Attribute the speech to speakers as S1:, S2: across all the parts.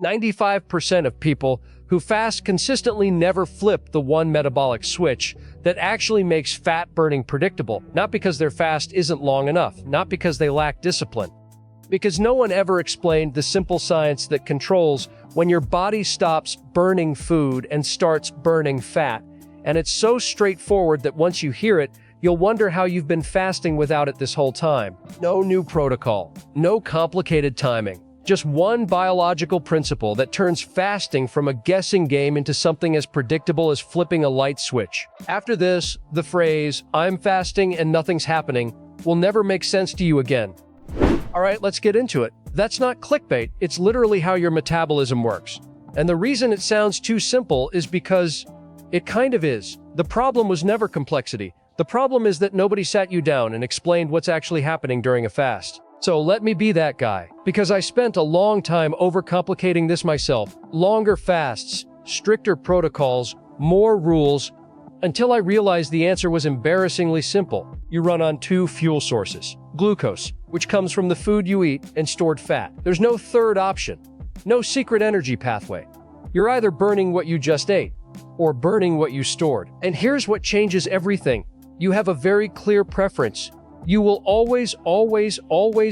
S1: 95% of people who fast consistently never flip the one metabolic switch that actually makes fat burning predictable, not because their fast isn't long enough, not because they lack discipline. Because no one ever explained the simple science that controls when your body stops burning food and starts burning fat. And it's so straightforward that once you hear it, you'll wonder how you've been fasting without it this whole time. No new protocol, no complicated timing. Just one biological principle that turns fasting from a guessing game into something as predictable as flipping a light switch. After this, the phrase, "I'm fasting and nothing's happening," will never make sense to you again. Alright, let's get into it. That's not clickbait, it's literally how your metabolism works. And the reason it sounds too simple is because it kind of is. The problem was never complexity. The problem is that nobody sat you down and explained what's actually happening during a fast. So let me be that guy, because I spent a long time overcomplicating this myself. Longer fasts, stricter protocols, more rules, until I realized the answer was embarrassingly simple. You run on two fuel sources. Glucose, which comes from the food you eat, and stored fat. There's no third option. No secret energy pathway. You're either burning what you just ate, or burning what you stored. And here's what changes everything. You have a very clear preference. You will always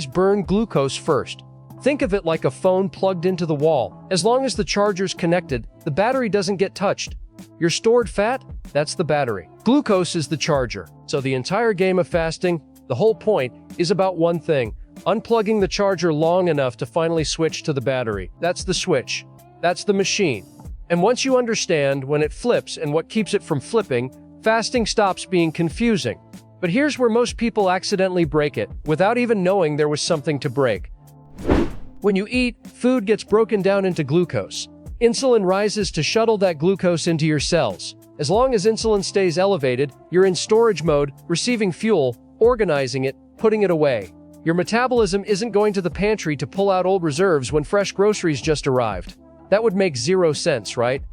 S1: burn glucose first. Think of it like a phone plugged into the wall. As long as the charger's connected, the battery doesn't get touched. Your stored fat? That's the battery. Glucose is the charger. So the entire game of fasting, the whole point, is about one thing: unplugging the charger long enough to finally switch to the battery. That's the switch. That's the machine. And once you understand when it flips and what keeps it from flipping, fasting stops being confusing. But here's where most people accidentally break it, without even knowing there was something to break. When you eat, food gets broken down into glucose. Insulin rises to shuttle that glucose into your cells. As long as insulin stays elevated, you're in storage mode, receiving fuel, organizing it, putting it away. Your metabolism isn't going to the pantry to pull out old reserves when fresh groceries just arrived. That would make zero sense, right?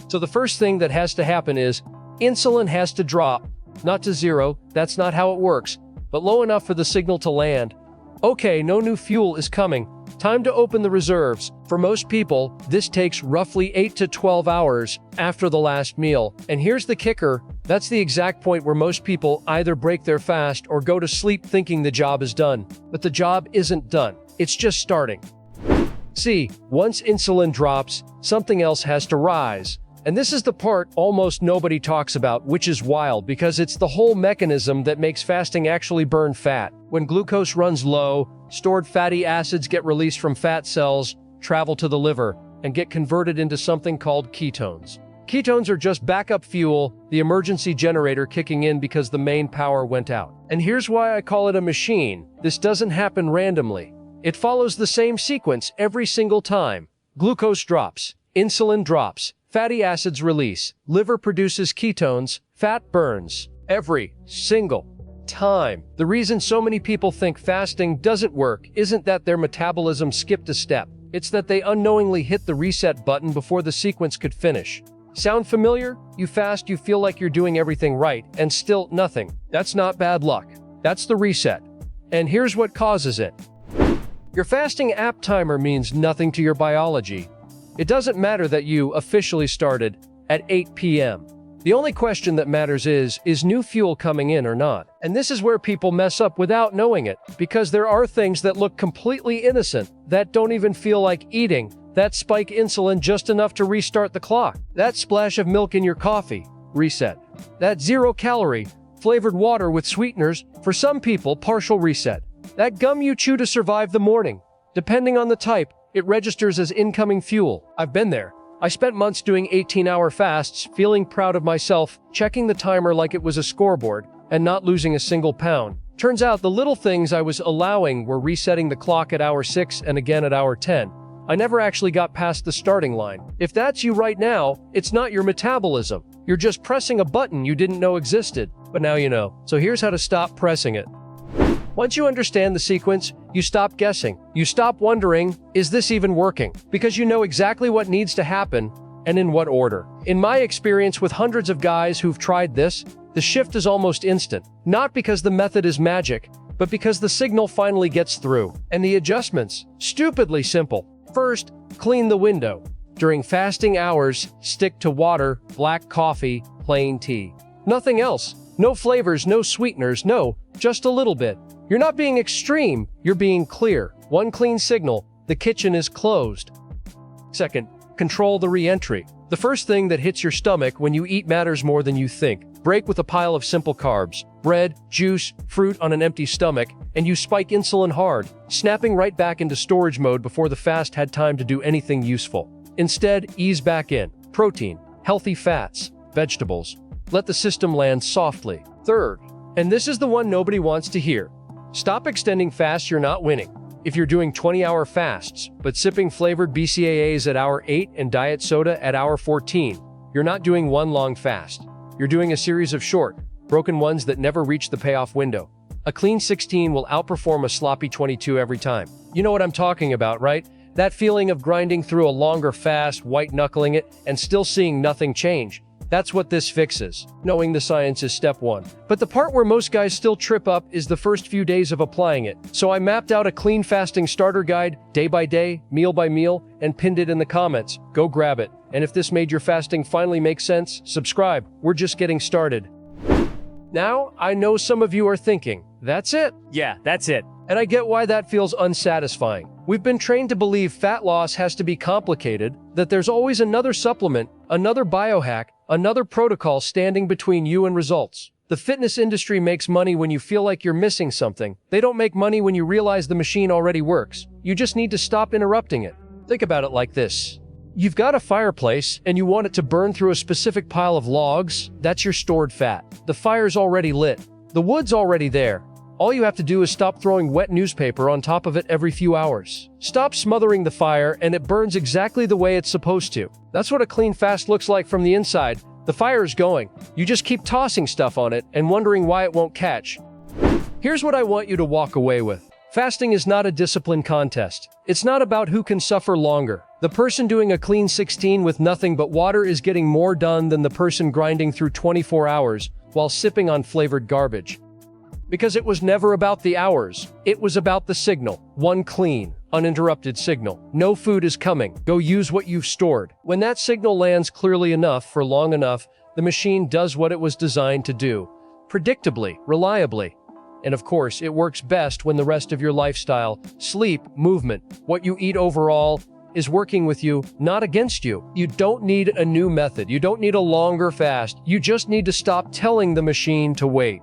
S1: So the first thing that has to happen is, insulin has to drop. Not to zero, that's not how it works, but low enough for the signal to land. Okay, no new fuel is coming. Time to open the reserves. For most people, this takes roughly 8 to 12 hours after the last meal. And here's the kicker, that's the exact point where most people either break their fast or go to sleep thinking the job is done. But the job isn't done. It's just starting. See, once insulin drops, something else has to rise. And this is the part almost nobody talks about, which is wild because it's the whole mechanism that makes fasting actually burn fat. When glucose runs low, stored fatty acids get released from fat cells, travel to the liver, and get converted into something called ketones. Ketones are just backup fuel, the emergency generator kicking in because the main power went out. And here's why I call it a machine. This doesn't happen randomly. It follows the same sequence every single time. Glucose drops, insulin drops, fatty acids release, liver produces ketones, fat burns. Every single time. The reason so many people think fasting doesn't work isn't that their metabolism skipped a step. It's that they unknowingly hit the reset button before the sequence could finish. Sound familiar? You fast, you feel like you're doing everything right, and still nothing. That's not bad luck. That's the reset. And here's what causes it. Your fasting app timer means nothing to your biology. It doesn't matter that you officially started at 8 p.m. The only question that matters is new fuel coming in or not? And this is where people mess up without knowing it, because there are things that look completely innocent, that don't even feel like eating, that spike insulin just enough to restart the clock. That splash of milk in your coffee, reset. That 0-calorie, flavored water with sweeteners, for some people, partial reset. That gum you chew to survive the morning. Depending on the type, it registers as incoming fuel. I've been there. I spent months doing 18-hour fasts, feeling proud of myself, checking the timer like it was a scoreboard, and not losing a single pound. Turns out the little things I was allowing were resetting the clock at hour 6 and again at hour 10. I never actually got past the starting line. If that's you right now, it's not your metabolism. You're just pressing a button you didn't know existed. But now you know. So here's how to stop pressing it. Once you understand the sequence, you stop guessing. You stop wondering, is this even working? Because you know exactly what needs to happen and in what order. In my experience with hundreds of guys who've tried this, the shift is almost instant. Not because the method is magic, but because the signal finally gets through. And the adjustments, stupidly simple. First, clean the window. During fasting hours, stick to water, black coffee, plain tea. Nothing else. No flavors, no sweeteners, no, just a little bit. You're not being extreme, you're being clear. One clean signal, the kitchen is closed. Second, control the re-entry. The first thing that hits your stomach when you eat matters more than you think. Break with a pile of simple carbs, bread, juice, fruit on an empty stomach, and you spike insulin hard, snapping right back into storage mode before the fast had time to do anything useful. Instead, ease back in. Protein, healthy fats, vegetables. Let the system land softly. Third, and this is the one nobody wants to hear, stop extending fasts you're not winning. If you're doing 20-hour fasts, but sipping flavored BCAAs at hour 8 and diet soda at hour 14, you're not doing one long fast. You're doing a series of short, broken ones that never reach the payoff window. A clean 16 will outperform a sloppy 22 every time. You know what I'm talking about, right? That feeling of grinding through a longer fast, white-knuckling it, and still seeing nothing change. That's what this fixes. Knowing the science is step one. But the part where most guys still trip up is the first few days of applying it. So I mapped out a clean fasting starter guide, day by day, meal by meal, and pinned it in the comments. Go grab it. And if this made your fasting finally make sense, subscribe. We're just getting started. Now, I know some of you are thinking, that's it?
S2: Yeah, that's it.
S1: And I get why that feels unsatisfying. We've been trained to believe fat loss has to be complicated, that there's always another supplement, another biohack, another protocol standing between you and results. The fitness industry makes money when you feel like you're missing something. They don't make money when you realize the machine already works. You just need to stop interrupting it. Think about it like this. You've got a fireplace and you want it to burn through a specific pile of logs. That's your stored fat. The fire's already lit. The wood's already there. All you have to do is stop throwing wet newspaper on top of it every few hours. Stop smothering the fire and it burns exactly the way it's supposed to. That's what a clean fast looks like from the inside. The fire is going. You just keep tossing stuff on it and wondering why it won't catch. Here's what I want you to walk away with. Fasting is not a discipline contest. It's not about who can suffer longer. The person doing a clean 16 with nothing but water is getting more done than the person grinding through 24 hours while sipping on flavored garbage. Because it was never about the hours. It was about the signal. One clean, uninterrupted signal. No food is coming. Go use what you've stored. When that signal lands clearly enough for long enough, the machine does what it was designed to do. Predictably, reliably. And of course, it works best when the rest of your lifestyle, sleep, movement, what you eat overall, is working with you, not against you. You don't need a new method. You don't need a longer fast. You just need to stop telling the machine to wait.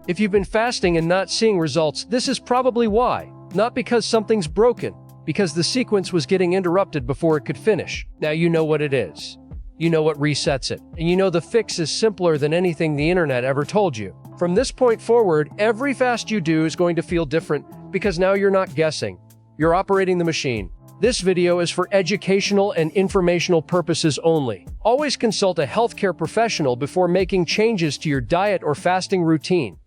S1: If you've been fasting and not seeing results, this is probably why. Not because something's broken, because the sequence was getting interrupted before it could finish. Now you know what it is. You know what resets it. And you know the fix is simpler than anything the internet ever told you. From this point forward, every fast you do is going to feel different because now you're not guessing. You're operating the machine. This video is for educational and informational purposes only. Always consult a healthcare professional before making changes to your diet or fasting routine.